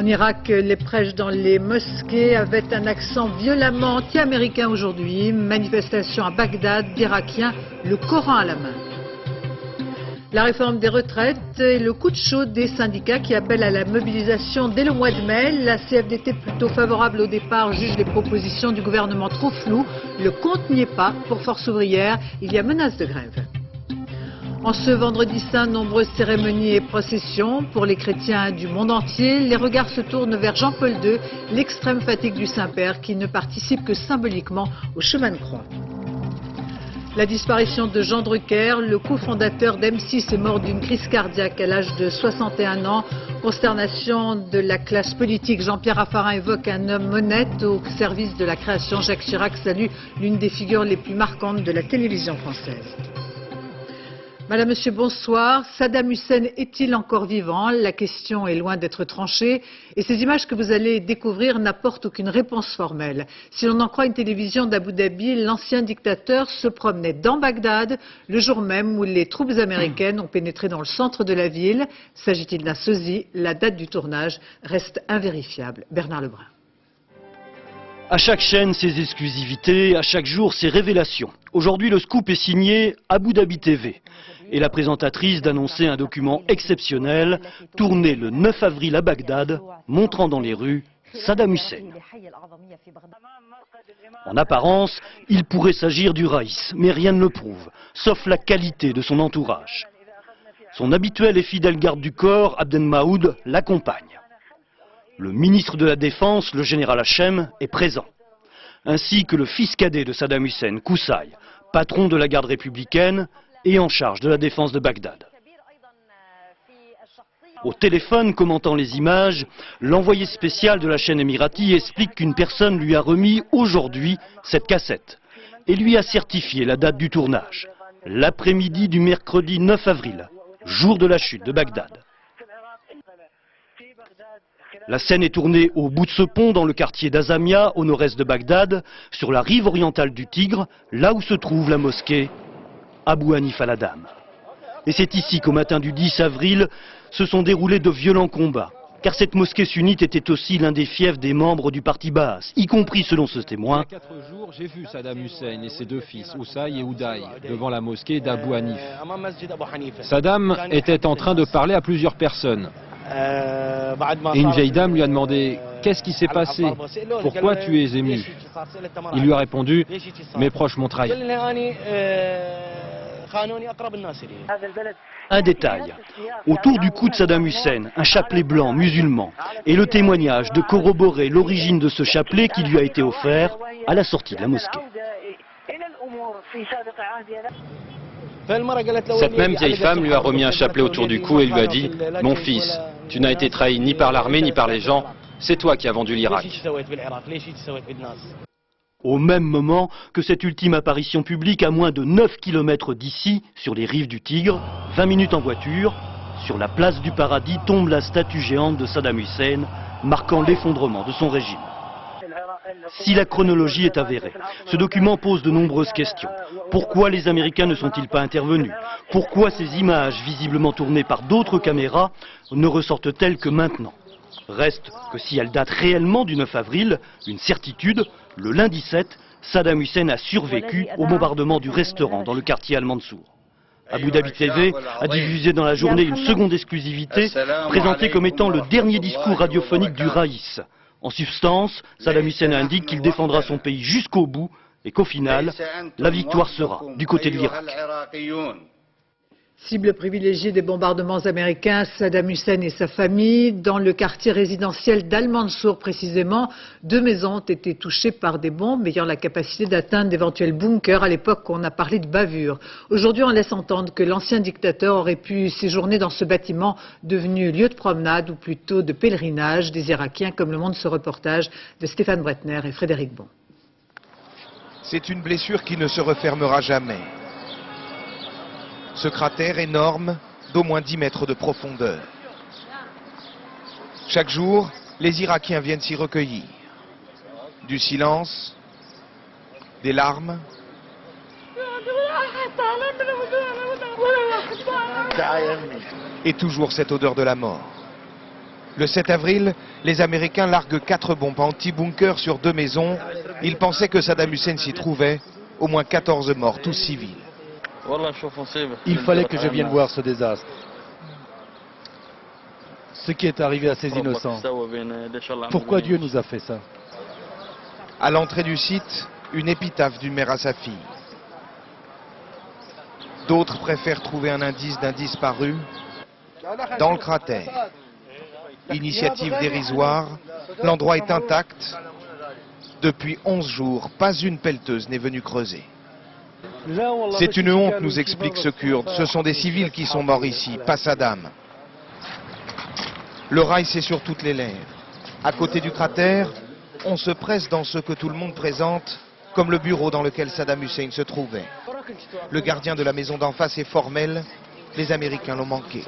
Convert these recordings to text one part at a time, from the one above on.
En Irak, les prêches dans les mosquées avaient un accent violemment anti-américain aujourd'hui. Manifestation à Bagdad d'Irakiens, le Coran à la main. La réforme des retraites et le coup de chaud des syndicats qui appellent à la mobilisation dès le mois de mai. La CFDT, plutôt favorable au départ, juge les propositions du gouvernement trop floues. Le compte n'y est pas pour Force ouvrière. Il y a menace de grève. En ce vendredi saint, nombreuses cérémonies et processions pour les chrétiens du monde entier. Les regards se tournent vers Jean-Paul II, l'extrême fatigue du Saint-Père qui ne participe que symboliquement au chemin de croix. La disparition de Jean Drucker, le cofondateur d'M6, est mort d'une crise cardiaque à l'âge de 61 ans. Consternation de la classe politique. Jean-Pierre Raffarin évoque un homme honnête au service de la création. Jacques Chirac salue l'une des figures les plus marquantes de la télévision française. Madame, Monsieur, bonsoir. Saddam Hussein est-il encore vivant? La question est loin d'être tranchée et ces images que vous allez découvrir n'apportent aucune réponse formelle. Si l'on en croit une télévision d'Abu Dhabi, l'ancien dictateur se promenait dans Bagdad le jour même où les troupes américaines ont pénétré dans le centre de la ville. S'agit-il d'un sosie? La date du tournage reste invérifiable. Bernard Lebrun. À chaque chaîne, ses exclusivités, à chaque jour, ses révélations. Aujourd'hui, le scoop est signé Abu Dhabi TV. Et la présentatrice d'annoncer un document exceptionnel, tourné le 9 avril à Bagdad, montrant dans les rues Saddam Hussein. En apparence, il pourrait s'agir du Raïs, mais rien ne le prouve, sauf la qualité de son entourage. Son habituel et fidèle garde du corps, Abdel Maoud, l'accompagne. Le ministre de la Défense, le général Hachem, est présent, ainsi que le fils cadet de Saddam Hussein, Koussaï, patron de la garde républicaine et en charge de la défense de Bagdad. Au téléphone, commentant les images, l'envoyé spécial de la chaîne émirati explique qu'une personne lui a remis aujourd'hui cette cassette et lui a certifié la date du tournage, l'après-midi du mercredi 9 avril, jour de la chute de Bagdad. La scène est tournée au bout de ce pont dans le quartier d'Azamia, au nord-est de Bagdad, sur la rive orientale du Tigre, là où se trouve la mosquée Abu Hanif al-Adam. Et c'est ici qu'au matin du 10 avril se sont déroulés de violents combats, car cette mosquée sunnite était aussi l'un des fiefs des membres du parti Baas, y compris selon ce témoin. Il y a 4 jours, j'ai vu Saddam Hussein et ses 2 fils, Oussaï et Oudaï, devant la mosquée d'Abu Hanif. Saddam était en train de parler à plusieurs personnes. Et une vieille dame lui a demandé « Qu'est-ce qui s'est passé? Pourquoi tu es ému ?» Il lui a répondu « Mes proches m'ont trahi. » Un détail, autour du cou de Saddam Hussein, un chapelet blanc musulman, et le témoignage de corroborer l'origine de ce chapelet qui lui a été offert à la sortie de la mosquée. Cette même vieille femme lui a remis un chapelet autour du cou et lui a dit « Mon fils, tu n'as été trahi ni par l'armée ni par les gens, c'est toi qui as vendu l'Irak. » Au même moment que cette ultime apparition publique à moins de 9 km d'ici, sur les rives du Tigre, 20 minutes en voiture, sur la place du Paradis tombe la statue géante de Saddam Hussein, marquant l'effondrement de son régime. Si la chronologie est avérée, ce document pose de nombreuses questions. Pourquoi les Américains ne sont-ils pas intervenus? Pourquoi ces images, visiblement tournées par d'autres caméras, ne ressortent-elles que maintenant? Reste que si elles datent réellement du 9 avril, une certitude, le lundi 7, Saddam Hussein a survécu au bombardement du restaurant dans le quartier Al-Mansour. Abu Dhabi TV a diffusé dans la journée une seconde exclusivité, présentée comme étant le dernier discours radiophonique du Raïs. En substance, Saddam Hussein indique qu'il défendra son pays jusqu'au bout et qu'au final, la victoire sera du côté de l'Irak. Cible privilégiée des bombardements américains, Saddam Hussein et sa famille. Dans le quartier résidentiel d'Al-Mansour précisément, 2 maisons ont été touchées par des bombes ayant la capacité d'atteindre d'éventuels bunkers. À l'époque, on a parlé de bavure. Aujourd'hui, on laisse entendre que l'ancien dictateur aurait pu séjourner dans ce bâtiment devenu lieu de promenade ou plutôt de pèlerinage des Irakiens, comme le montre ce reportage de Stéphane Bretner et Frédéric Bon. C'est une blessure qui ne se refermera jamais. Ce cratère énorme d'au moins 10 mètres de profondeur. Chaque jour, les Irakiens viennent s'y recueillir. Du silence, des larmes, et toujours cette odeur de la mort. Le 7 avril, les Américains larguent 4 bombes anti-bunker sur 2 maisons. Ils pensaient que Saddam Hussein s'y trouvait. Au moins 14 morts, tous civils. Il fallait que je vienne voir ce désastre. Ce qui est arrivé à ces innocents. Pourquoi Dieu nous a fait ça? À l'entrée du site, une épitaphe d'une mère à sa fille. D'autres préfèrent trouver un indice d'un disparu dans le cratère. Initiative dérisoire, l'endroit est intact. Depuis 11 jours, pas une pelleteuse n'est venue creuser. C'est une honte, nous explique ce Kurde. Ce sont des civils qui sont morts ici, pas Saddam. Le rail, c'est sur toutes les lèvres. À côté du cratère, on se presse dans ce que tout le monde présente comme le bureau dans lequel Saddam Hussein se trouvait. Le gardien de la maison d'en face est formel. Les Américains l'ont manqué.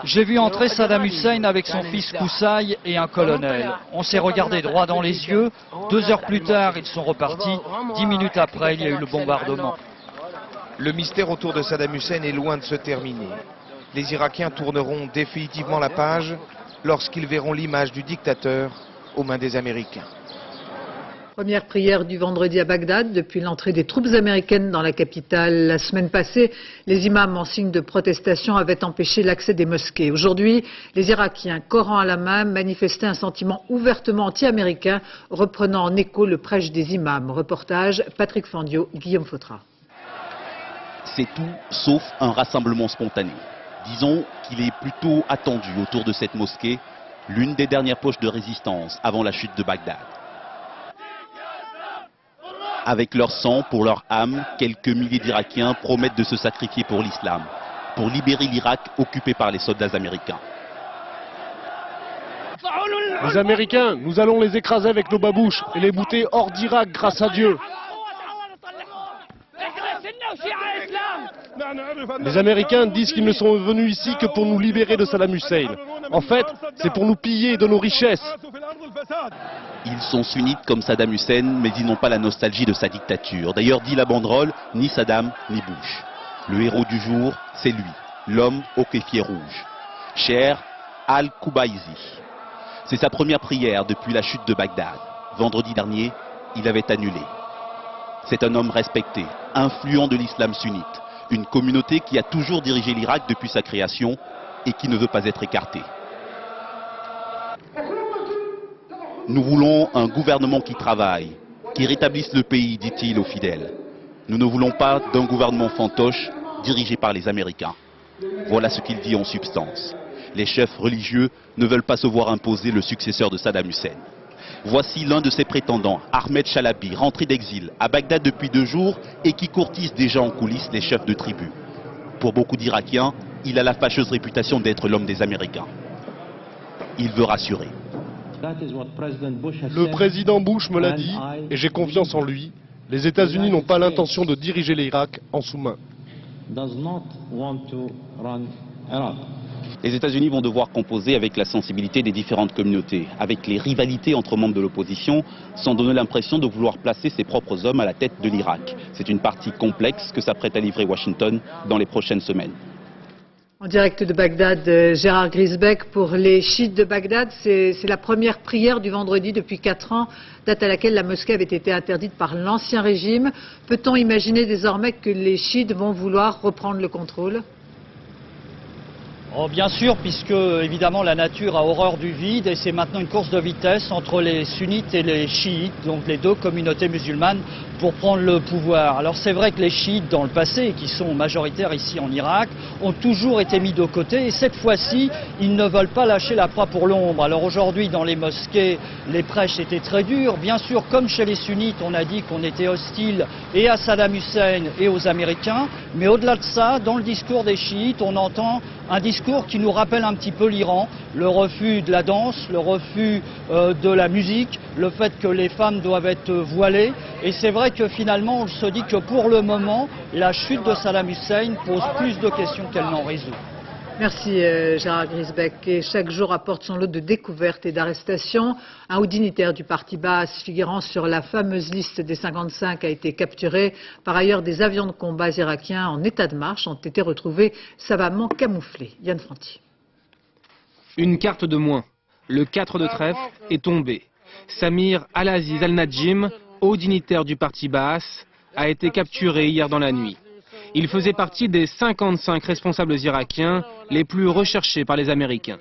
J'ai vu entrer Saddam Hussein avec son fils Koussaï et un colonel. On s'est regardé droit dans les yeux. 2 heures plus tard, ils sont repartis. 10 minutes après, il y a eu le bombardement. Le mystère autour de Saddam Hussein est loin de se terminer. Les Irakiens tourneront définitivement la page lorsqu'ils verront l'image du dictateur aux mains des Américains. Première prière du vendredi à Bagdad depuis l'entrée des troupes américaines dans la capitale. La semaine passée, les imams en signe de protestation avaient empêché l'accès des mosquées. Aujourd'hui, les Irakiens, Coran à la main, manifestaient un sentiment ouvertement anti-américain, reprenant en écho le prêche des imams. Reportage Patrick Fandiot, Guillaume Fautra. C'est tout sauf un rassemblement spontané. Disons qu'il est plutôt attendu autour de cette mosquée, l'une des dernières poches de résistance avant la chute de Bagdad. Avec leur sang pour leur âme, quelques milliers d'Irakiens promettent de se sacrifier pour l'islam, pour libérer l'Irak occupé par les soldats américains. Les Américains, nous allons les écraser avec nos babouches et les bouter hors d'Irak grâce à Dieu. Les Américains disent qu'ils ne sont venus ici que pour nous libérer de Saddam Hussein. En fait, c'est pour nous piller de nos richesses. Ils sont sunnites comme Saddam Hussein, mais ils n'ont pas la nostalgie de sa dictature. D'ailleurs, dit la banderole, ni Saddam, ni Bush. Le héros du jour, c'est lui, l'homme au kéfier rouge. Cher Al-Kubaisi. C'est sa première prière depuis la chute de Bagdad. Vendredi dernier, il avait annulé. C'est un homme respecté, influent de l'islam sunnite. Une communauté qui a toujours dirigé l'Irak depuis sa création et qui ne veut pas être écartée. Nous voulons un gouvernement qui travaille, qui rétablisse le pays, dit-il aux fidèles. Nous ne voulons pas d'un gouvernement fantoche dirigé par les Américains. Voilà ce qu'il dit en substance. Les chefs religieux ne veulent pas se voir imposer le successeur de Saddam Hussein. Voici l'un de ses prétendants, Ahmed Chalabi, rentré d'exil à Bagdad depuis 2 jours et qui courtise déjà en coulisses les chefs de tribu. Pour beaucoup d'Irakiens, il a la fâcheuse réputation d'être l'homme des Américains. Il veut rassurer. Le président Bush me l'a dit et j'ai confiance en lui. Les États-Unis n'ont pas l'intention de diriger l'Irak en sous-main. Les États-Unis vont devoir composer avec la sensibilité des différentes communautés, avec les rivalités entre membres de l'opposition, sans donner l'impression de vouloir placer ses propres hommes à la tête de l'Irak. C'est une partie complexe que s'apprête à livrer Washington dans les prochaines semaines. En direct de Bagdad, Gérard Grisbeck, pour les chiites de Bagdad, c'est la première prière du vendredi depuis 4 ans, date à laquelle la mosquée avait été interdite par l'ancien régime. Peut-on imaginer désormais que les chiites vont vouloir reprendre le contrôle ? Oh, bien sûr, puisque évidemment la nature a horreur du vide et c'est maintenant une course de vitesse entre les sunnites et les chiites, donc les 2 communautés musulmanes, pour prendre le pouvoir. Alors c'est vrai que les chiites dans le passé, qui sont majoritaires ici en Irak, ont toujours été mis de côté et cette fois-ci, ils ne veulent pas lâcher la proie pour l'ombre. Alors aujourd'hui dans les mosquées, les prêches étaient très durs. Bien sûr, comme chez les sunnites, on a dit qu'on était hostile et à Saddam Hussein et aux Américains, mais au-delà de ça, dans le discours des chiites, on entend un discours qui nous rappelle un petit peu l'Iran, le refus de la danse, le refus de la musique, le fait que les femmes doivent être voilées. Et c'est vrai que finalement, on se dit que pour le moment, la chute de Saddam Hussein pose plus de questions qu'elle n'en résout. Merci Gérard Grisbeck. Et chaque jour apporte son lot de découvertes et d'arrestations. Un haut dignitaire du parti Baas figurant sur la fameuse liste des 55 a été capturé. Par ailleurs, des avions de combat irakiens en état de marche ont été retrouvés savamment camouflés. Yann Franti. Une carte de moins. Le 4 de trèfle est tombé. Samir Al-Aziz Al-Najim, haut dignitaire du parti Baas, a été capturé hier dans la nuit. Il faisait partie des 55 responsables irakiens les plus recherchés par les Américains.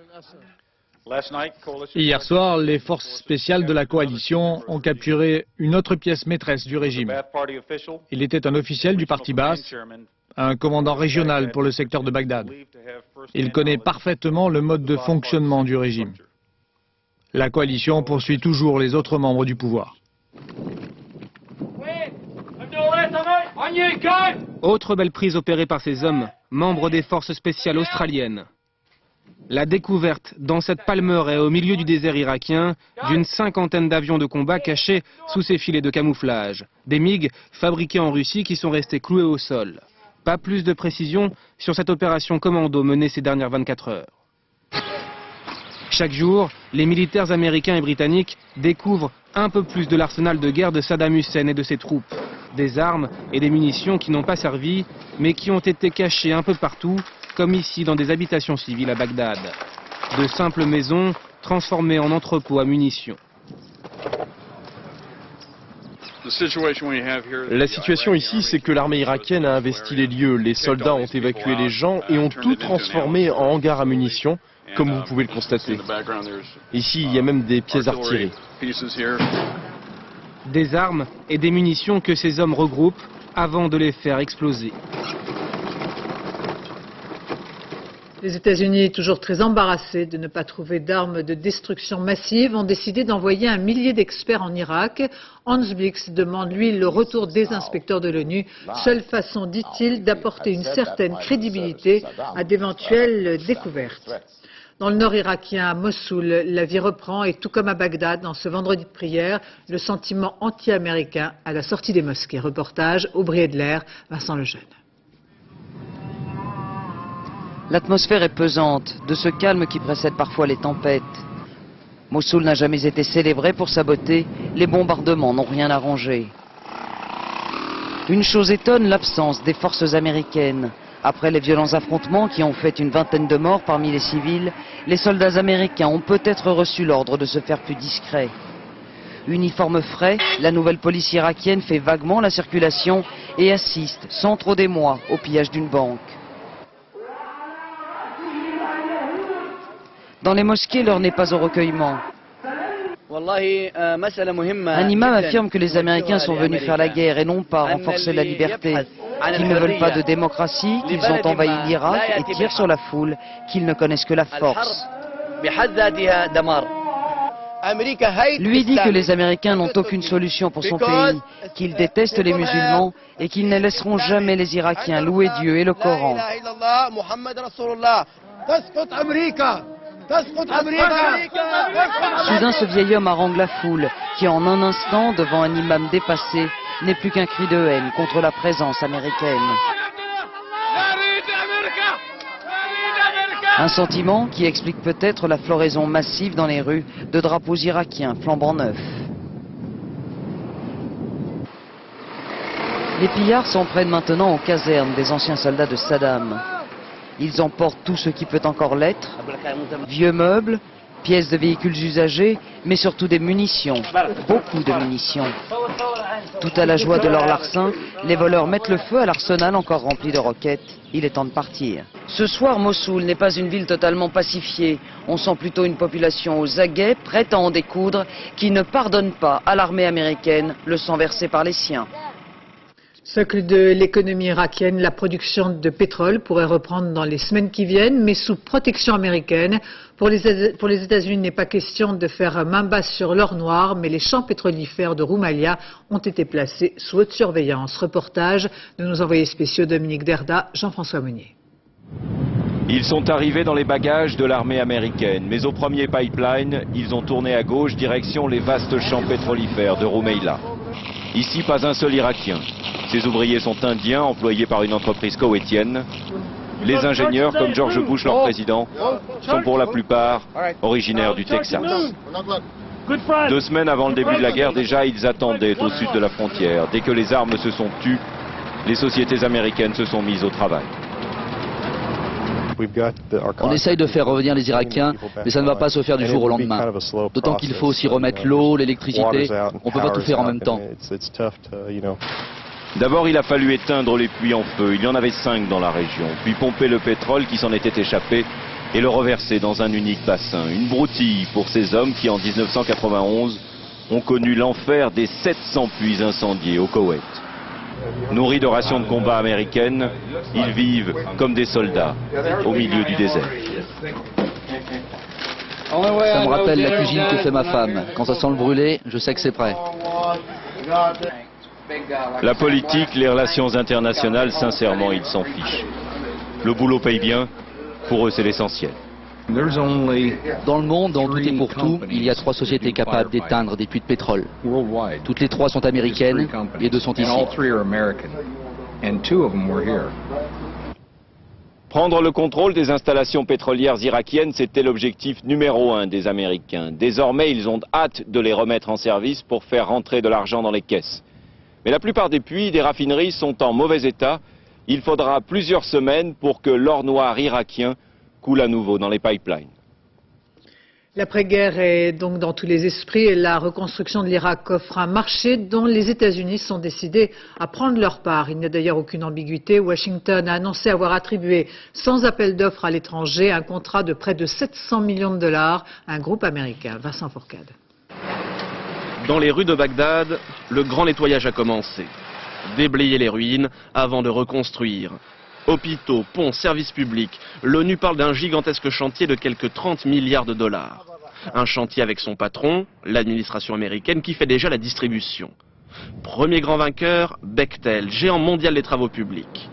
Hier soir, les forces spéciales de la coalition ont capturé une autre pièce maîtresse du régime. Il était un officiel du parti Baas, un commandant régional pour le secteur de Bagdad. Il connaît parfaitement le mode de fonctionnement du régime. La coalition poursuit toujours les autres membres du pouvoir. Autre belle prise opérée par ces hommes, membres des forces spéciales australiennes. La découverte dans cette palmeraie au milieu du désert irakien d'une 50aine d'avions de combat cachés sous ces filets de camouflage. Des MiG fabriqués en Russie qui sont restés cloués au sol. Pas plus de précision sur cette opération commando menée ces dernières 24 heures. Chaque jour, les militaires américains et britanniques découvrent un peu plus de l'arsenal de guerre de Saddam Hussein et de ses troupes. Des armes et des munitions qui n'ont pas servi, mais qui ont été cachées un peu partout, comme ici dans des habitations civiles à Bagdad. De simples maisons transformées en entrepôts à munitions. La situation ici, c'est que l'armée irakienne a investi les lieux, les soldats ont évacué les gens et ont tout transformé en hangars à munitions, comme vous pouvez le constater. Ici, il y a même des pièces d'artillerie. Des armes et des munitions que ces hommes regroupent avant de les faire exploser. Les États-Unis, toujours très embarrassés de ne pas trouver d'armes de destruction massive, ont décidé d'envoyer 1 millier d'experts en Irak. Hans Blix demande, lui, le retour des inspecteurs de l'ONU. Seule façon, dit-il, d'apporter une certaine crédibilité à d'éventuelles découvertes. Dans le nord irakien, à Mossoul, la vie reprend et tout comme à Bagdad, en ce vendredi de prière, le sentiment anti-américain à la sortie des mosquées. Reportage Aubry de l'air, Vincent Lejeune. L'atmosphère est pesante, de ce calme qui précède parfois les tempêtes. Mossoul n'a jamais été célébré pour sa beauté, les bombardements n'ont rien arrangé. Une chose étonne, l'absence des forces américaines. Après les violents affrontements qui ont fait une vingtaine de morts parmi les civils, les soldats américains ont peut-être reçu l'ordre de se faire plus discrets. Uniforme frais, la nouvelle police irakienne fait vaguement la circulation et assiste, sans trop d'émoi, au pillage d'une banque. Dans les mosquées, l'heure n'est pas au recueillement. Un imam affirme que les Américains sont venus faire la guerre et non pas renforcer la liberté, qu'ils ne veulent pas de démocratie, qu'ils ont envahi l'Irak et tirent sur la foule, qu'ils ne connaissent que la force. Lui dit que les Américains n'ont aucune solution pour son pays, qu'ils détestent les musulmans et qu'ils ne laisseront jamais les Irakiens louer Dieu et le Coran. Soudain, ce vieil homme harangue la foule, qui en un instant, devant un imam dépassé, n'est plus qu'un cri de haine contre la présence américaine. Un sentiment qui explique peut-être la floraison massive dans les rues de drapeaux irakiens flambant neufs. Les pillards s'en prennent maintenant aux casernes des anciens soldats de Saddam. Ils emportent tout ce qui peut encore l'être, vieux meubles, pièces de véhicules usagés, mais surtout des munitions, beaucoup de munitions. Tout à la joie de leur larcin, les voleurs mettent le feu à l'arsenal encore rempli de roquettes. Il est temps de partir. Ce soir, Mossoul n'est pas une ville totalement pacifiée. On sent plutôt une population aux aguets, prête à en découdre, qui ne pardonne pas à l'armée américaine le sang versé par les siens. Socle de l'économie irakienne, la production de pétrole pourrait reprendre dans les semaines qui viennent, mais sous protection américaine. Pour les États-Unis, il n'est pas question de faire main basse sur l'or noir, mais les champs pétrolifères de Roumalia ont été placés sous haute surveillance. Reportage de nos envoyés spéciaux Dominique Derda, Jean-François Monnier. Ils sont arrivés dans les bagages de l'armée américaine, mais au premier pipeline, ils ont tourné à gauche direction les vastes champs pétrolifères de Roumaila. Ici, pas un seul Irakien. Ces ouvriers sont indiens, employés par une entreprise koweïtienne. Les ingénieurs, comme George Bush, leur président, sont pour la plupart originaires du Texas. 2 semaines avant le début de la guerre, déjà, ils attendaient au sud de la frontière. Dès que les armes se sont tues, les sociétés américaines se sont mises au travail. On essaye de faire revenir les Irakiens, mais ça ne va pas se faire du jour au lendemain. D'autant qu'il faut aussi remettre l'eau, l'électricité. On ne peut pas tout faire en même temps. D'abord, il a fallu éteindre les puits en feu. Il y en avait 5 dans la région. Puis pomper le pétrole qui s'en était échappé et le reverser dans un unique bassin. Une broutille pour ces hommes qui, en 1991, ont connu l'enfer des 700 puits incendiés au Koweït. Nourris de rations de combat américaines, ils vivent comme des soldats au milieu du désert. Ça me rappelle la cuisine que fait ma femme. Quand ça sent le brûlé, je sais que c'est prêt. La politique, les relations internationales, sincèrement, ils s'en fichent. Le boulot paye bien, pour eux c'est l'essentiel. Dans le monde, dans tout et pour tout, il y a 3 sociétés capables d'éteindre des puits de pétrole. Toutes les 3 sont américaines et 2 sont ici. Prendre le contrôle des installations pétrolières irakiennes, c'était l'objectif numéro 1 des Américains. Désormais, ils ont hâte de les remettre en service pour faire rentrer de l'argent dans les caisses. Mais la plupart des puits, des raffineries sont en mauvais état. Il faudra plusieurs semaines pour que l'or noir irakien coule à nouveau dans les pipelines. L'après-guerre est donc dans tous les esprits et la reconstruction de l'Irak offre un marché dont les États-Unis sont décidés à prendre leur part. Il n'y a d'ailleurs aucune ambiguïté. Washington a annoncé avoir attribué sans appel d'offres à l'étranger un contrat de près de 700 millions de dollars à un groupe américain. Vincent Fourcade. Dans les rues de Bagdad, le grand nettoyage a commencé. Déblayer les ruines avant de reconstruire. Hôpitaux, ponts, services publics. L'ONU parle d'un gigantesque chantier de quelques 30 milliards de dollars. Un chantier avec son patron, l'administration américaine, qui fait déjà la distribution. Premier grand vainqueur, Bechtel, géant mondial des travaux publics.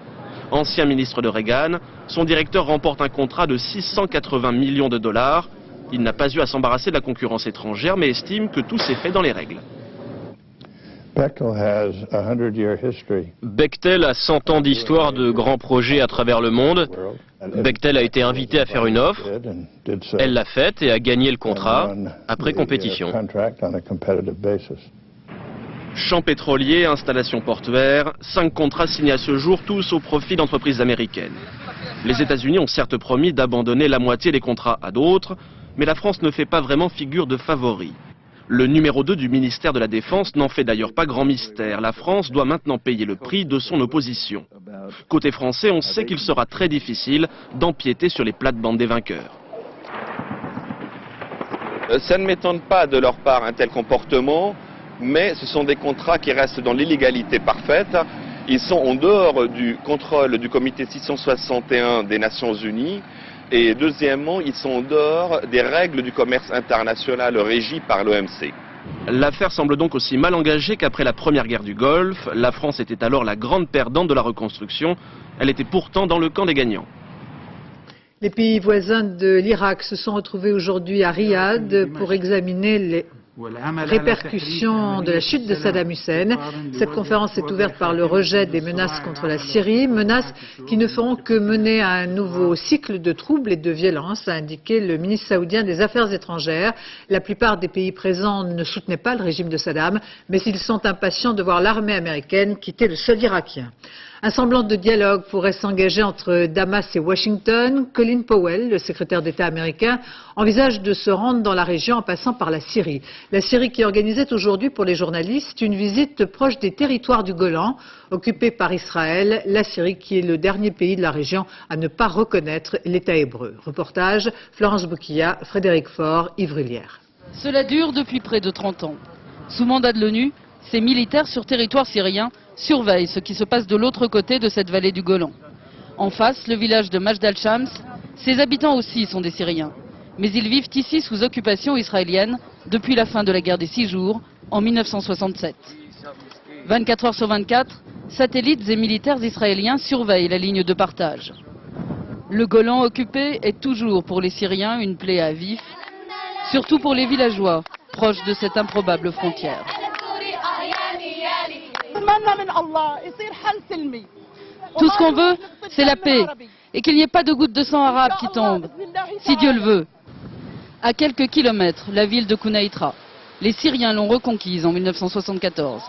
Ancien ministre de Reagan, son directeur remporte un contrat de 680 millions de dollars. Il n'a pas eu à s'embarrasser de la concurrence étrangère, mais estime que tout s'est fait dans les règles. Bechtel a 100 ans d'histoire de grands projets à travers le monde. Bechtel a été invité à faire une offre. Elle l'a faite et a gagné le contrat après compétition. Champs pétroliers, installations portuaires, 5 contrats signés à ce jour, tous au profit d'entreprises américaines. Les États-Unis ont certes promis d'abandonner la moitié des contrats à d'autres, mais la France ne fait pas vraiment figure de favori. Le numéro 2 du ministère de la Défense n'en fait d'ailleurs pas grand mystère. La France doit maintenant payer le prix de son opposition. Côté français, on sait qu'il sera très difficile d'empiéter sur les plates-bandes des vainqueurs. Ça ne m'étonne pas de leur part un tel comportement, mais ce sont des contrats qui restent dans l'illégalité parfaite. Ils sont en dehors du contrôle du comité 661 des Nations Unies. Et deuxièmement, ils sont en dehors des règles du commerce international régies par l'OMC. L'affaire semble donc aussi mal engagée qu'après la première guerre du Golfe. La France était alors la grande perdante de la reconstruction. Elle était pourtant dans le camp des gagnants. Les pays voisins de l'Irak se sont retrouvés aujourd'hui à Riyad pour examiner les répercussions de la chute de Saddam Hussein. Cette conférence est ouverte par le rejet des menaces contre la Syrie, menaces qui ne feront que mener à un nouveau cycle de troubles et de violence, a indiqué le ministre saoudien des Affaires étrangères. La plupart des pays présents ne soutenaient pas le régime de Saddam, mais ils sont impatients de voir l'armée américaine quitter le sol irakien. Un semblant de dialogue pourrait s'engager entre Damas et Washington. Colin Powell, le secrétaire d'État américain, envisage de se rendre dans la région en passant par la Syrie. La Syrie qui organisait aujourd'hui pour les journalistes une visite proche des territoires du Golan, occupés par Israël. La Syrie qui est le dernier pays de la région à ne pas reconnaître l'État hébreu. Reportage, Florence Bouquilla, Frédéric Faure, Yves Rullière. Cela dure depuis près de 30 ans. Sous mandat de l'ONU, ces militaires sur territoire syrien surveillent ce qui se passe de l'autre côté de cette vallée du Golan. En face, le village de Majd al-Shams, ses habitants aussi sont des Syriens. Mais ils vivent ici sous occupation israélienne depuis la fin de la guerre des 6 jours, en 1967. 24 heures sur 24, satellites et militaires israéliens surveillent la ligne de partage. Le Golan occupé est toujours pour les Syriens une plaie à vif, surtout pour les villageois, proches de cette improbable frontière. Tout ce qu'on veut, c'est la paix, et qu'il n'y ait pas de goutte de sang arabe qui tombe, si Dieu le veut. À quelques kilomètres, la ville de Quneitra. Les Syriens l'ont reconquise en 1974.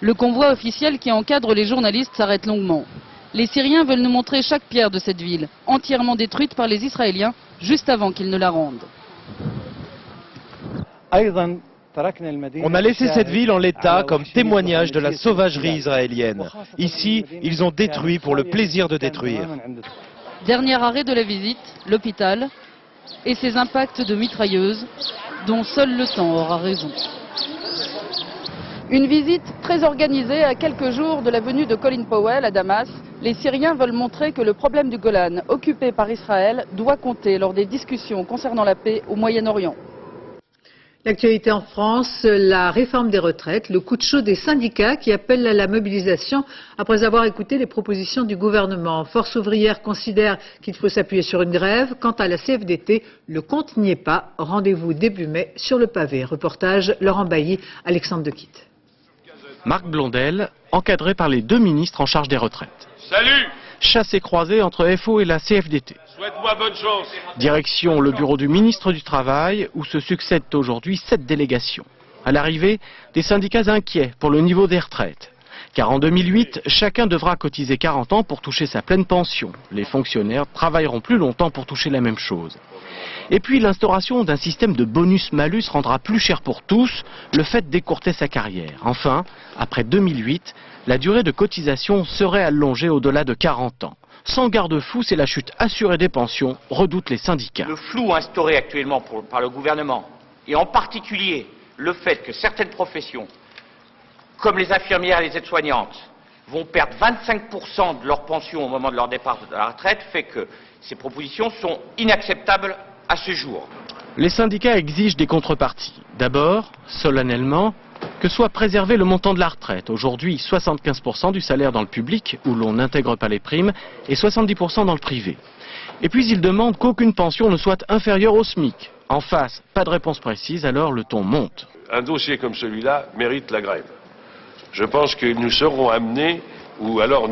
Le convoi officiel qui encadre les journalistes s'arrête longuement. Les Syriens veulent nous montrer chaque pierre de cette ville, entièrement détruite par les Israéliens, juste avant qu'ils ne la rendent. On a laissé cette ville en l'état comme témoignage de la sauvagerie israélienne. Ici, ils ont détruit pour le plaisir de détruire. Dernier arrêt de la visite, l'hôpital et ses impacts de mitrailleuses dont seul le temps aura raison. Une visite très organisée à quelques jours de la venue de Colin Powell à Damas. Les Syriens veulent montrer que le problème du Golan, occupé par Israël, doit compter lors des discussions concernant la paix au Moyen-Orient. L'actualité en France, la réforme des retraites, le coup de chaud des syndicats qui appellent à la mobilisation après avoir écouté les propositions du gouvernement. Force ouvrière considère qu'il faut s'appuyer sur une grève. Quant à la CFDT, le compte n'y est pas. Rendez-vous début mai sur le pavé. Reportage Laurent Bailly, Alexandre Dequitte. Marc Blondel, encadré par les deux ministres en charge des retraites. Salut! Chassé croisé entre FO et la CFDT. Souhaite-moi bonne chance. Direction le bureau du ministre du Travail, où se succèdent aujourd'hui 7 délégations. À l'arrivée, des syndicats inquiets pour le niveau des retraites. Car en 2008, chacun devra cotiser 40 ans pour toucher sa pleine pension. Les fonctionnaires travailleront plus longtemps pour toucher la même chose. Et puis l'instauration d'un système de bonus-malus rendra plus cher pour tous le fait d'écourter sa carrière. Enfin, après 2008, la durée de cotisation serait allongée au-delà de 40 ans. Sans garde-fou, c'est la chute assurée des pensions, redoutent les syndicats. Le flou instauré actuellement par le gouvernement, et en particulier le fait que certaines professions, comme les infirmières et les aides-soignantes, vont perdre 25% de leur pension au moment de leur départ de la retraite, fait que ces propositions sont inacceptables à ce jour. Les syndicats exigent des contreparties. D'abord, solennellement, que soit préservé le montant de la retraite. Aujourd'hui, 75% du salaire dans le public, où l'on n'intègre pas les primes, et 70% dans le privé. Et puis ils demandent qu'aucune pension ne soit inférieure au SMIC. En face, pas de réponse précise, alors le ton monte. Un dossier comme celui-là mérite la grève. Je pense que nous serons amenés, ou alors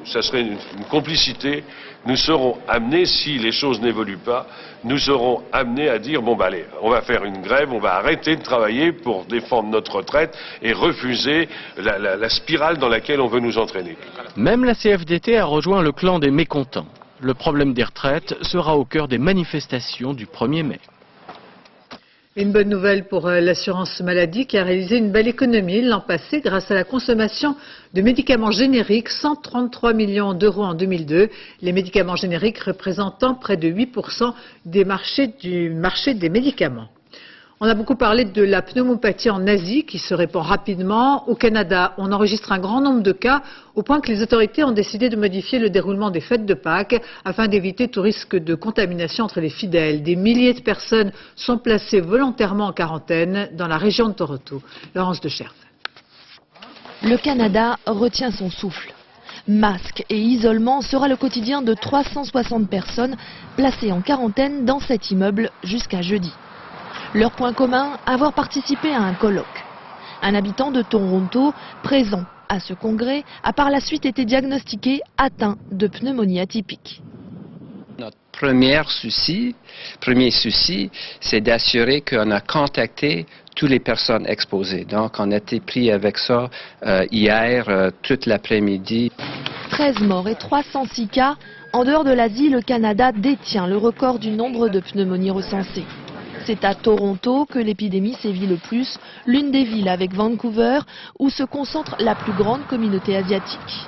ça serait une complicité, nous serons amenés, si les choses n'évoluent pas, nous serons amenés à dire, bon bah allez, on va faire une grève, on va arrêter de travailler pour défendre notre retraite et refuser la spirale dans laquelle on veut nous entraîner. Même la CFDT a rejoint le clan des mécontents. Le problème des retraites sera au cœur des manifestations du 1er mai. Une bonne nouvelle pour l'assurance maladie qui a réalisé une belle économie l'an passé grâce à la consommation de médicaments génériques, 133 millions d'euros en 2002. Les médicaments génériques représentant près de 8% du marché des médicaments. On a beaucoup parlé de la pneumopathie en Asie qui se répand rapidement. Au Canada, on enregistre un grand nombre de cas au point que les autorités ont décidé de modifier le déroulement des fêtes de Pâques afin d'éviter tout risque de contamination entre les fidèles. Des milliers de personnes sont placées volontairement en quarantaine dans la région de Toronto. Laurence Decherf. Le Canada retient son souffle. Masques et isolement sera le quotidien de 360 personnes placées en quarantaine dans cet immeuble jusqu'à jeudi. Leur point commun, avoir participé à un colloque. Un habitant de Toronto, présent à ce congrès, a par la suite été diagnostiqué atteint de pneumonie atypique. Notre premier souci, c'est d'assurer qu'on a contacté toutes les personnes exposées. Donc, on a été pris avec ça hier, toute l'après-midi. 13 morts et 306 cas. En dehors de l'Asie, le Canada détient le record du nombre de pneumonies recensées. C'est à Toronto que l'épidémie sévit le plus, l'une des villes avec Vancouver, où se concentre la plus grande communauté asiatique.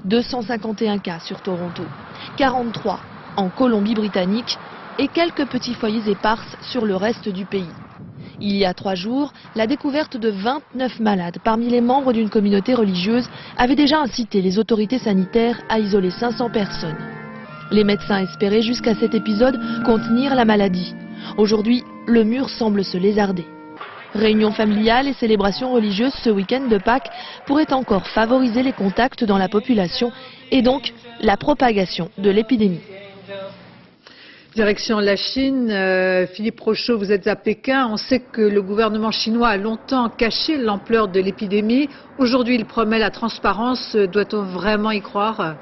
251 cas sur Toronto, 43 en Colombie-Britannique et quelques petits foyers éparses sur le reste du pays. Il y a 3 jours, la découverte de 29 malades parmi les membres d'une communauté religieuse avait déjà incité les autorités sanitaires à isoler 500 personnes. Les médecins espéraient jusqu'à cet épisode contenir la maladie. Aujourd'hui, le mur semble se lézarder. Réunions familiales et célébrations religieuses ce week-end de Pâques pourraient encore favoriser les contacts dans la population et donc la propagation de l'épidémie. Direction la Chine, Philippe Rochaud, vous êtes à Pékin. On sait que le gouvernement chinois a longtemps caché l'ampleur de l'épidémie. Aujourd'hui, il promet la transparence. Doit-on vraiment y croire ?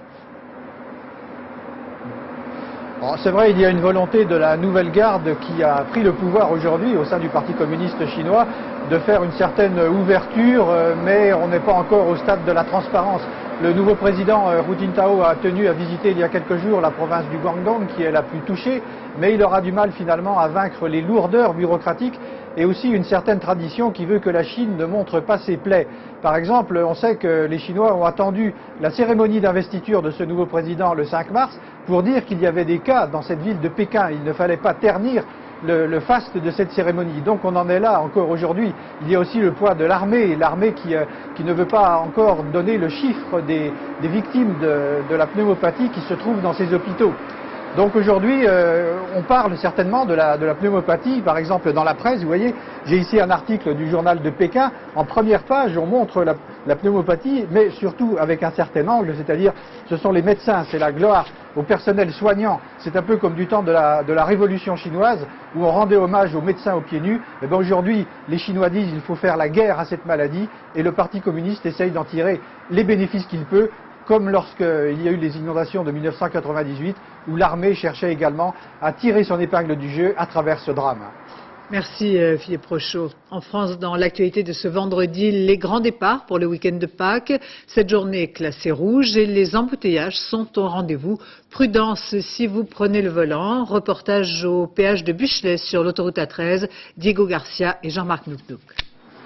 C'est vrai, il y a une volonté de la nouvelle garde qui a pris le pouvoir aujourd'hui au sein du Parti communiste chinois de faire une certaine ouverture, mais on n'est pas encore au stade de la transparence. Le nouveau président Hu Jintao a tenu à visiter il y a quelques jours la province du Guangdong qui est la plus touchée, mais il aura du mal finalement à vaincre les lourdeurs bureaucratiques et aussi une certaine tradition qui veut que la Chine ne montre pas ses plaies. Par exemple, on sait que les Chinois ont attendu la cérémonie d'investiture de ce nouveau président le 5 mars pour dire qu'il y avait des cas dans cette ville de Pékin. Il ne fallait pas ternir le faste de cette cérémonie. Donc on en est là encore aujourd'hui. Il y a aussi le poids de l'armée, l'armée qui ne veut pas encore donner le chiffre des victimes de la pneumopathie qui se trouvent dans ces hôpitaux. Donc aujourd'hui, on parle certainement de la pneumopathie, par exemple dans la presse. Vous voyez, j'ai ici un article du journal de Pékin. En première page, on montre la pneumopathie, mais surtout avec un certain angle, c'est-à-dire ce sont les médecins, c'est la gloire au personnel soignant. C'est un peu comme du temps de la Révolution chinoise, où on rendait hommage aux médecins aux pieds nus. Et bien aujourd'hui, les Chinois disent qu'il faut faire la guerre à cette maladie, et le Parti communiste essaye d'en tirer les bénéfices qu'il peut, comme lorsqu'il y a eu les inondations de 1998, où l'armée cherchait également à tirer son épingle du jeu à travers ce drame. Merci Philippe Rochaud. En France, dans l'actualité de ce vendredi, les grands départs pour le week-end de Pâques. Cette journée est classée rouge et les embouteillages sont au rendez-vous. Prudence si vous prenez le volant. Reportage au péage de Buchelet sur l'autoroute A13, Diego Garcia et Jean-Marc Nouknouk.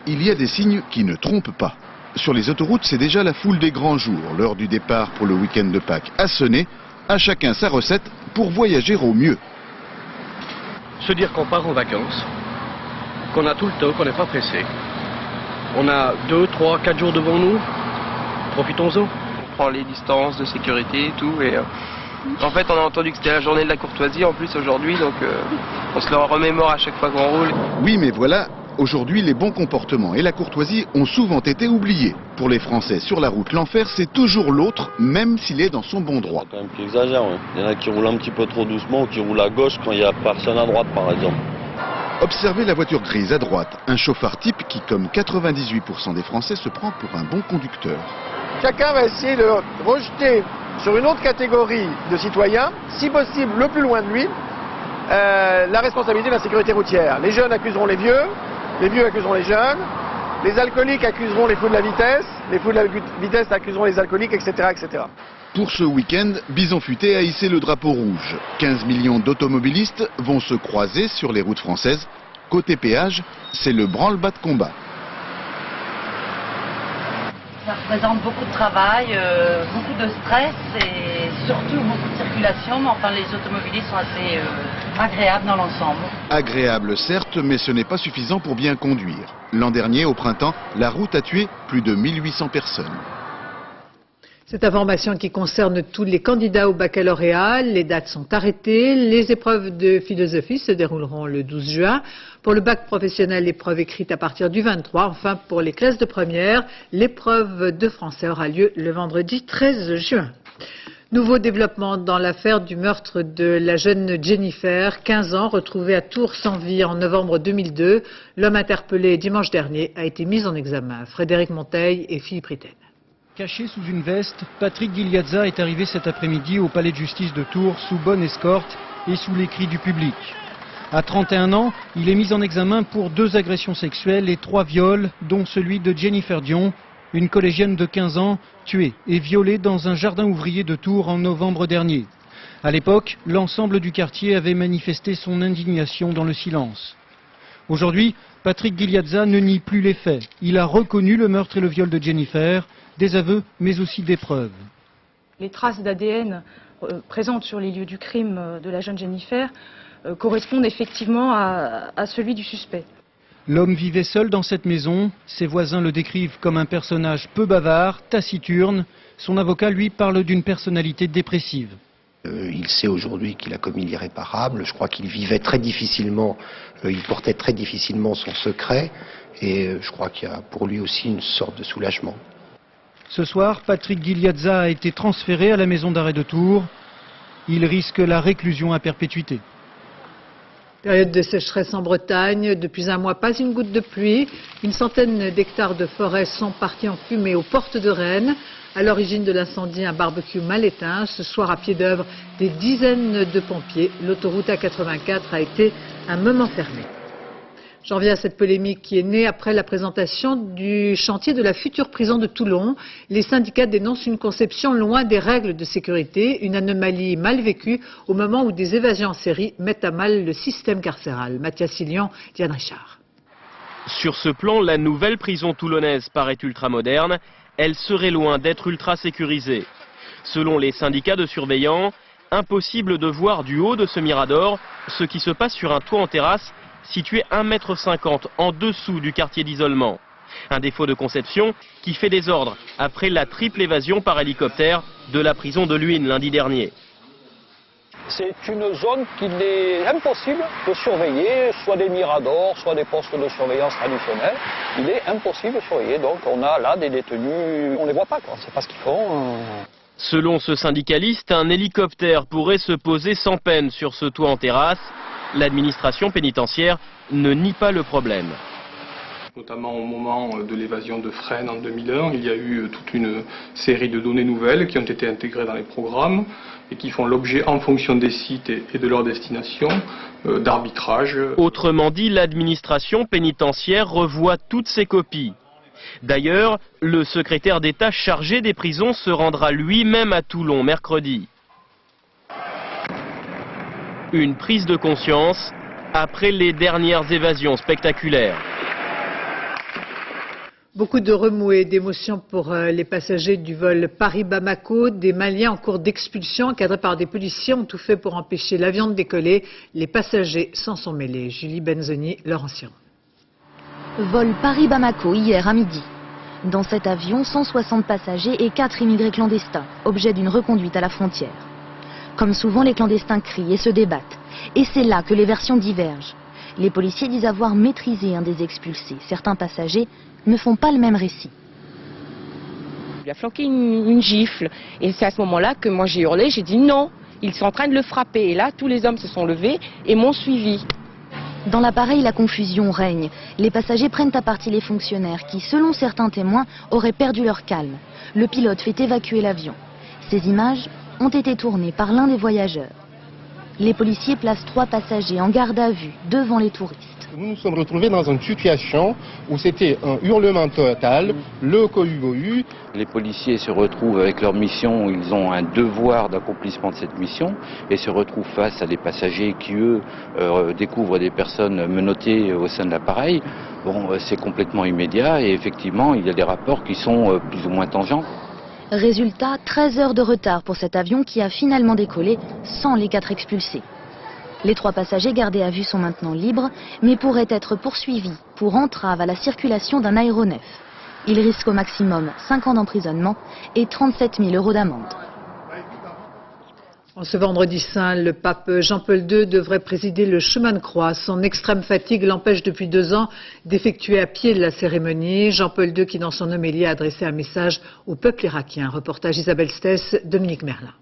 Il y a des signes qui ne trompent pas. Sur les autoroutes, c'est déjà la foule des grands jours, l'heure du départ pour le week-end de Pâques a sonné. À chacun sa recette pour voyager au mieux. Se dire qu'on part en vacances, qu'on a tout le temps, qu'on n'est pas pressé. On a 2, 3, 4 jours devant nous, profitons-en. On prend les distances de sécurité et tout, et en fait on a entendu que c'était la journée de la courtoisie en plus aujourd'hui, donc on se le remémore à chaque fois qu'on roule. Oui, mais voilà, aujourd'hui les bons comportements et la courtoisie ont souvent été oubliés. Pour les Français sur la route, l'enfer c'est toujours l'autre, même s'il est dans son bon droit. C'est quand même qui exagère, ouais. Il y en a qui roulent un petit peu trop doucement ou qui roulent à gauche quand il n'y a personne à droite par exemple. Observez la voiture grise à droite, un chauffard type qui, comme 98% des Français, se prend pour un bon conducteur. Chacun va essayer de rejeter sur une autre catégorie de citoyens, si possible le plus loin de lui, la responsabilité de la sécurité routière. Les jeunes accuseront les vieux accuseront les jeunes, les alcooliques accuseront les fous de la vitesse accuseront les alcooliques, etc., etc. Pour ce week-end, Bison Futé a hissé le drapeau rouge. 15 millions d'automobilistes vont se croiser sur les routes françaises. Côté péage, c'est le branle-bas de combat. Ça représente beaucoup de travail, beaucoup de stress et surtout beaucoup de circulation, mais enfin les automobilistes sont assez agréables dans l'ensemble. Agréable certes, mais ce n'est pas suffisant pour bien conduire. L'an dernier, au printemps, la route a tué plus de 1800 personnes. Cette information qui concerne tous les candidats au baccalauréat, les dates sont arrêtées. Les épreuves de philosophie se dérouleront le 12 juin. Pour le bac professionnel, l'épreuve écrite à partir du 23. Enfin, pour les classes de première, l'épreuve de français aura lieu le vendredi 13 juin. Nouveau développement dans l'affaire du meurtre de la jeune Jennifer, 15 ans, retrouvée à Tours sans vie en novembre 2002. L'homme interpellé dimanche dernier a été mis en examen. Frédéric Monteil et Philippe Ritten. Caché sous une veste, Patrick Guiliazza est arrivé cet après-midi au palais de justice de Tours sous bonne escorte et sous les cris du public. À 31 ans, il est mis en examen pour 2 agressions sexuelles et 3 viols, dont celui de Jennifer Dion, une collégienne de 15 ans, tuée et violée dans un jardin ouvrier de Tours en novembre dernier. À l'époque, l'ensemble du quartier avait manifesté son indignation dans le silence. Aujourd'hui, Patrick Guiliazza ne nie plus les faits. Il a reconnu le meurtre et le viol de Jennifer, des aveux mais aussi des preuves. Les traces d'ADN présentes sur les lieux du crime de la jeune Jennifer correspondent effectivement à celui du suspect. L'homme vivait seul dans cette maison. Ses voisins le décrivent comme un personnage peu bavard, taciturne. Son avocat, lui, parle d'une personnalité dépressive. Il sait aujourd'hui qu'il a commis l'irréparable. Je crois qu'il vivait très difficilement, il portait très difficilement son secret. Et je crois qu'il y a pour lui aussi une sorte de soulagement. Ce soir, Patrick Guiliazza a été transféré à la maison d'arrêt de Tours. Il risque la réclusion à perpétuité. Période de sécheresse en Bretagne. Depuis un mois, pas une goutte de pluie. Une centaine d'hectares de forêt sont partis en fumée aux portes de Rennes. À l'origine de l'incendie, un barbecue mal éteint. Ce soir, à pied d'œuvre, des dizaines de pompiers. L'autoroute A84 a été un moment fermée. J'en viens à cette polémique qui est née après la présentation du chantier de la future prison de Toulon. Les syndicats dénoncent une conception loin des règles de sécurité, une anomalie mal vécue au moment où des évasions en série mettent à mal le système carcéral. Mathias Silion, Diane Richard. Sur ce plan, la nouvelle prison toulonnaise paraît ultra-moderne. Elle serait loin d'être ultra-sécurisée. Selon les syndicats de surveillants, impossible de voir du haut de ce mirador ce qui se passe sur un toit en terrasse situé 1,50 m en dessous du quartier d'isolement. Un défaut de conception qui fait désordre après la triple évasion par hélicoptère de la prison de Luynes lundi dernier. C'est une zone qu'il est impossible de surveiller, soit des miradors, soit des postes de surveillance traditionnels. Il est impossible de surveiller, donc on a là des détenus, on ne les voit pas, on ne sait pas ce qu'ils font. Selon ce syndicaliste, un hélicoptère pourrait se poser sans peine sur ce toit en terrasse. L'administration pénitentiaire ne nie pas le problème. Notamment au moment de l'évasion de Fresnes en 2001, il y a eu toute une série de données nouvelles qui ont été intégrées dans les programmes et qui font l'objet, en fonction des sites et de leur destination, d'arbitrage. Autrement dit, l'administration pénitentiaire revoit toutes ses copies. D'ailleurs, le secrétaire d'État chargé des prisons se rendra lui-même à Toulon mercredi. Une prise de conscience après les dernières évasions spectaculaires. Beaucoup de remous et d'émotions pour les passagers du vol Paris-Bamako. Des Maliens en cours d'expulsion, encadrés par des policiers, ont tout fait pour empêcher l'avion de décoller. Les passagers s'en sont mêlés. Julie Benzoni, Laurent Sion. Vol Paris-Bamako hier à midi. Dans cet avion, 160 passagers et 4 immigrés clandestins, objet d'une reconduite à la frontière. Comme souvent, les clandestins crient et se débattent. Et c'est là que les versions divergent. Les policiers disent avoir maîtrisé un des expulsés. Certains passagers ne font pas le même récit. Il a flanqué une gifle. Et c'est à ce moment-là que moi j'ai hurlé, j'ai dit non, ils sont en train de le frapper. Et là, tous les hommes se sont levés et m'ont suivi. Dans l'appareil, la confusion règne. Les passagers prennent à partie les fonctionnaires qui, selon certains témoins, auraient perdu leur calme. Le pilote fait évacuer l'avion. Ces images ont été tournées par l'un des voyageurs. Les policiers placent 3 passagers en garde à vue devant les touristes. Nous nous sommes retrouvés dans une situation où c'était un hurlement total, le cohu-bohu. Les policiers se retrouvent avec leur mission, ils ont un devoir d'accomplissement de cette mission et se retrouvent face à des passagers qui, eux, découvrent des personnes menottées au sein de l'appareil. Bon, c'est complètement immédiat et effectivement, il y a des rapports qui sont plus ou moins tangents. Résultat, 13 heures de retard pour cet avion qui a finalement décollé sans les 4 expulsés. Les 3 passagers gardés à vue sont maintenant libres, mais pourraient être poursuivis pour entrave à la circulation d'un aéronef. Ils risquent au maximum 5 ans d'emprisonnement et 37 000 € d'amende. En ce vendredi saint, le pape Jean-Paul II devrait présider le chemin de croix. Son extrême fatigue l'empêche depuis 2 ans d'effectuer à pied la cérémonie. Jean-Paul II qui, dans son homélie, a adressé un message au peuple irakien. Reportage Isabelle Stess, Dominique Merlin.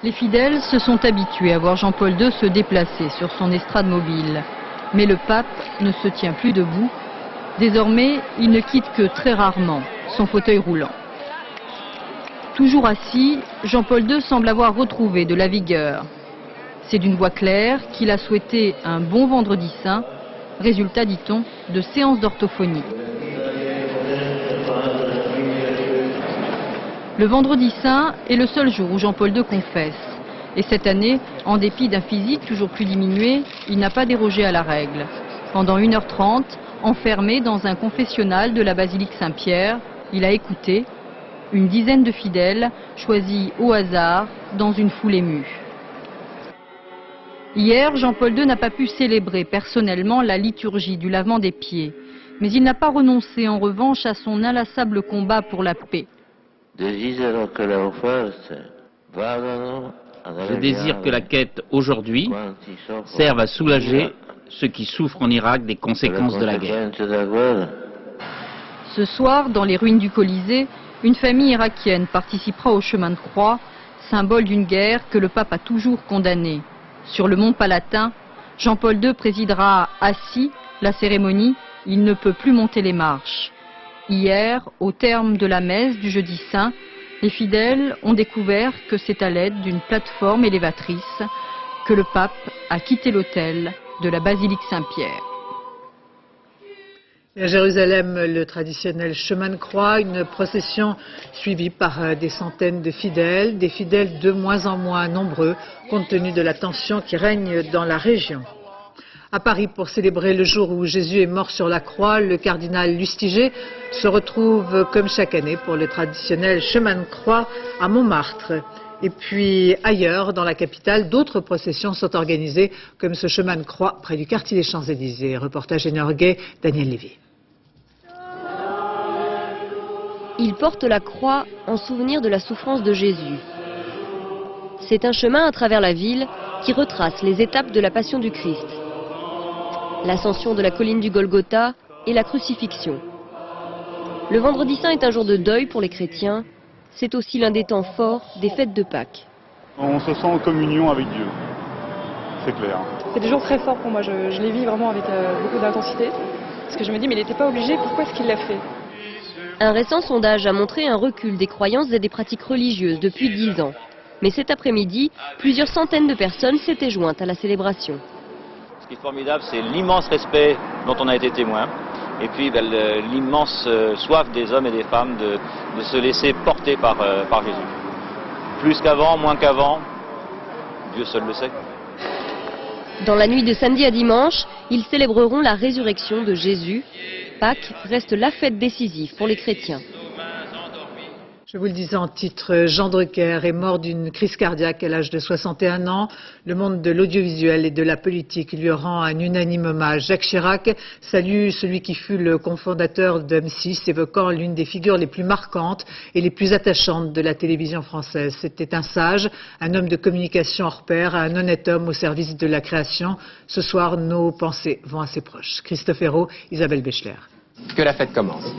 Les fidèles se sont habitués à voir Jean-Paul II se déplacer sur son estrade mobile. Mais le pape ne se tient plus debout. Désormais, il ne quitte que très rarement son fauteuil roulant. Toujours assis, Jean-Paul II semble avoir retrouvé de la vigueur. C'est d'une voix claire qu'il a souhaité un bon vendredi saint, résultat, dit-on, de séances d'orthophonie. Le vendredi saint est le seul jour où Jean-Paul II confesse. Et cette année, en dépit d'un physique toujours plus diminué, il n'a pas dérogé à la règle. Pendant 1h30, enfermé dans un confessionnal de la basilique Saint-Pierre, il a écouté une dizaine de fidèles choisis au hasard dans une foule émue. Hier, Jean-Paul II n'a pas pu célébrer personnellement la liturgie du lavement des pieds. Mais il n'a pas renoncé en revanche à son inlassable combat pour la paix. Je désire que la quête aujourd'hui serve à soulager ceux qui souffrent en Irak des conséquences de la guerre. Ce soir, dans les ruines du Colisée, une famille irakienne participera au chemin de croix, symbole d'une guerre que le pape a toujours condamnée. Sur le mont Palatin, Jean-Paul II présidera assis la cérémonie. Il ne peut plus monter les marches. Hier, au terme de la messe du jeudi saint, les fidèles ont découvert que c'est à l'aide d'une plateforme élévatrice que le pape a quitté l'autel de la basilique Saint-Pierre. À Jérusalem, le traditionnel chemin de croix, une procession suivie par des centaines de fidèles, des fidèles de moins en moins nombreux compte tenu de la tension qui règne dans la région. À Paris, pour célébrer le jour où Jésus est mort sur la croix, le cardinal Lustiger se retrouve comme chaque année pour le traditionnel chemin de croix à Montmartre. Et puis ailleurs, dans la capitale, d'autres processions sont organisées, comme ce chemin de croix près du quartier des Champs-Élysées. Reportage énorgué, Daniel Lévy. Il porte la croix en souvenir de la souffrance de Jésus. C'est un chemin à travers la ville qui retrace les étapes de la passion du Christ. L'ascension de la colline du Golgotha et la crucifixion. Le vendredi saint est un jour de deuil pour les chrétiens. C'est aussi l'un des temps forts des fêtes de Pâques. On se sent en communion avec Dieu, c'est clair. C'est des jours très forts pour moi, je les vis vraiment avec beaucoup d'intensité. Parce que je me dis, mais il n'était pas obligé, pourquoi est-ce qu'il l'a fait? Un récent sondage a montré un recul des croyances et des pratiques religieuses depuis 10 ans. Mais cet après-midi, plusieurs centaines de personnes s'étaient jointes à la célébration. Ce qui est formidable, c'est l'immense respect dont on a été témoin. Et puis l'immense soif des hommes et des femmes de se laisser porter par Jésus. Plus qu'avant, moins qu'avant, Dieu seul le sait. Dans la nuit de samedi à dimanche, ils célébreront la résurrection de Jésus. Pâques reste la fête décisive pour les chrétiens. Je vous le disais en titre, Jean Drucker est mort d'une crise cardiaque à l'âge de 61 ans. Le monde de l'audiovisuel et de la politique lui rend un unanime hommage. Jacques Chirac salue celui qui fut le cofondateur de M6, évoquant l'une des figures les plus marquantes et les plus attachantes de la télévision française. C'était un sage, un homme de communication hors pair, un honnête homme au service de la création. Ce soir, nos pensées vont à ses proches. Christophe Hérault, Isabelle Bechler. Que la fête commence.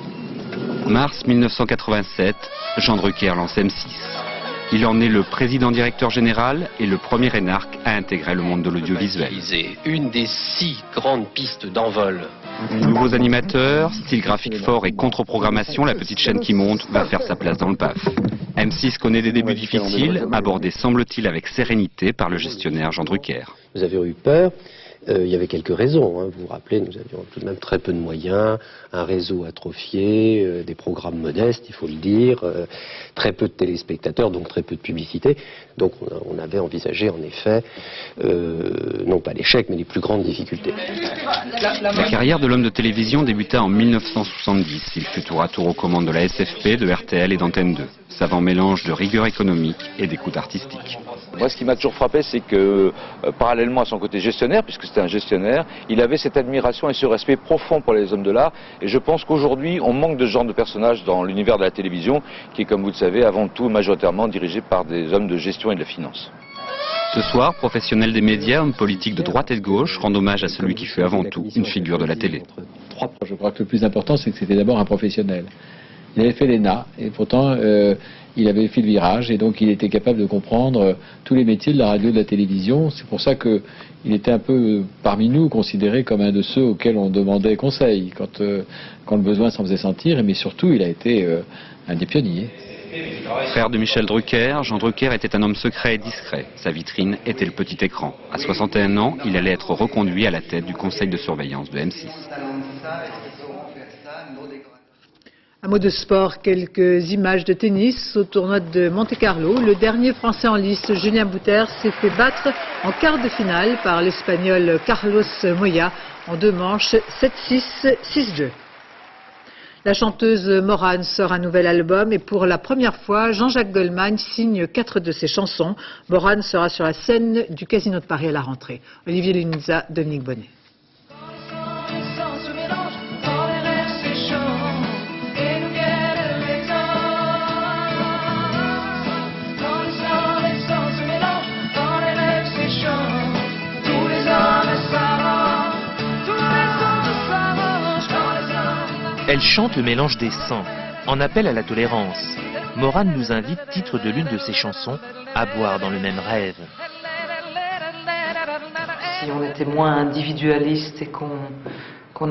Mars 1987, Jean Drucker lance M6. Il en est le président-directeur général et le premier énarque à intégrer le monde de l'audiovisuel. Une des 6 grandes pistes d'envol. Nouveaux animateurs, style graphique fort et contre-programmation, la petite chaîne qui monte va faire sa place dans le PAF. M6 connaît des débuts difficiles, abordés semble-t-il avec sérénité par le gestionnaire Jean Drucker. Nous avions eu peur. Il y avait quelques raisons, hein. Vous vous rappelez, nous avions tout de même très peu de moyens, un réseau atrophié, des programmes modestes, il faut le dire, très peu de téléspectateurs, donc très peu de publicité. Donc on avait envisagé en effet, non pas l'échec, mais les plus grandes difficultés. La carrière de l'homme de télévision débuta en 1970. Il fut tour à tour aux commandes de la SFP, de RTL et d'Antenne 2. Savant mélange de rigueur économique et d'écoute artistique. Moi, ce qui m'a toujours frappé, c'est que, parallèlement à son côté gestionnaire, puisque c'était un gestionnaire, il avait cette admiration et ce respect profond pour les hommes de l'art. Et je pense qu'aujourd'hui, on manque de ce genre de personnages dans l'univers de la télévision, qui est, comme vous le savez, avant tout majoritairement dirigé par des hommes de gestion et de la finance. Ce soir, professionnels des médias, hommes politiques de droite et de gauche, rendent hommage à celui qui fut avant tout une figure de la télé. Je crois que le plus important, c'est que c'était d'abord un professionnel. Il avait fait l'ENA et pourtant il avait fait le virage et donc il était capable de comprendre tous les métiers de la radio et de la télévision. C'est pour ça qu'il était un peu parmi nous considéré comme un de ceux auxquels on demandait conseil quand le besoin s'en faisait sentir, mais surtout il a été un des pionniers. Frère de Michel Drucker, Jean Drucker était un homme secret et discret. Sa vitrine était le petit écran. À 61 ans, il allait être reconduit à la tête du conseil de surveillance de M6. Un mot de sport, quelques images de tennis au tournoi de Monte-Carlo. Le dernier Français en lice, Julien Bouter, s'est fait battre en quart de finale par l'Espagnol Carlos Moya en 2 manches, 7-6, 6-2. La chanteuse Morane sort un nouvel album et pour la première fois, Jean-Jacques Goldman signe 4 de ses chansons. Morane sera sur la scène du Casino de Paris à la rentrée. Olivier Lunza, Dominique Bonnet. Elle chante le mélange des sangs, en appel à la tolérance. Morane nous invite, titre de l'une de ses chansons, à boire dans le même rêve. Si on était moins individualiste et qu'on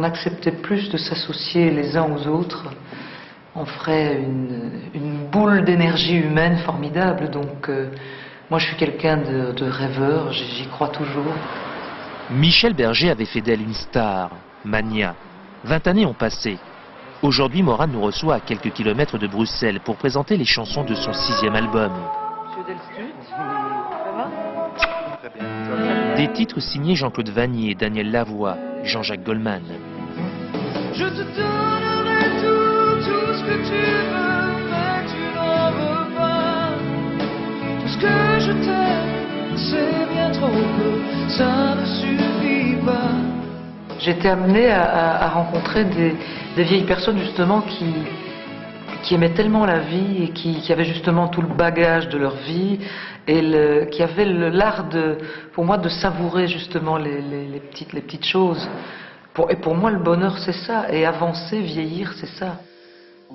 acceptait plus de s'associer les uns aux autres, on ferait une boule d'énergie humaine formidable. Donc moi je suis quelqu'un de rêveur, j'y crois toujours. Michel Berger avait fait d'elle une star, Mania. 20 années ont passé. Aujourd'hui, Morane nous reçoit à quelques kilomètres de Bruxelles pour présenter les chansons de son 6e album. Des titres signés Jean-Claude Vannier, Daniel Lavoie, Jean-Jacques Goldman. Je te donnerai tout ce que tu veux, mais tu n'en veux pas. Tout ce que je t'aime, c'est bien trop peu, ça ne suffit pas. J'étais amenée à rencontrer des vieilles personnes justement qui aimaient tellement la vie et qui avaient justement tout le bagage de leur vie et qui avaient l'art pour moi de savourer justement les petites choses. Et pour moi le bonheur c'est ça, et avancer, vieillir c'est ça.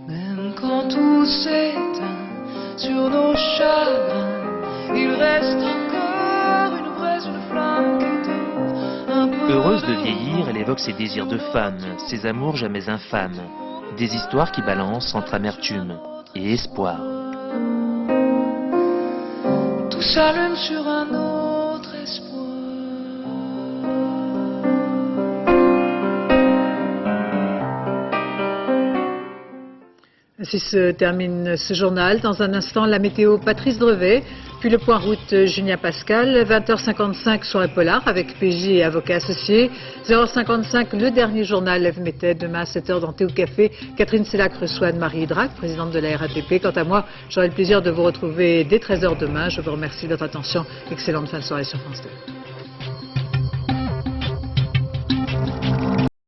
Même quand tout s'éteint sur nos chagrins, il reste encore une braise, une flamme qui dort un peu. Heureuse de vieillir, elle évoque ses désirs de femme, ses amours jamais infâmes. Des histoires qui balancent entre amertume et espoir. Tout s'allume sur un autre espoir. Ainsi se termine ce journal. Dans un instant, la météo Patrice Drevet, puis le point route Julien Pascal. 20h55 sur les Polars avec PJ et avocats associés. 0h55, le dernier journal Ève Métet. Demain à 7h dans Théo Café. Catherine Sellac reçoit Anne-Marie Hydrac, présidente de la RATP. Quant à moi, j'aurai le plaisir de vous retrouver dès 13h demain. Je vous remercie de votre attention. Excellente fin de soirée sur France 2.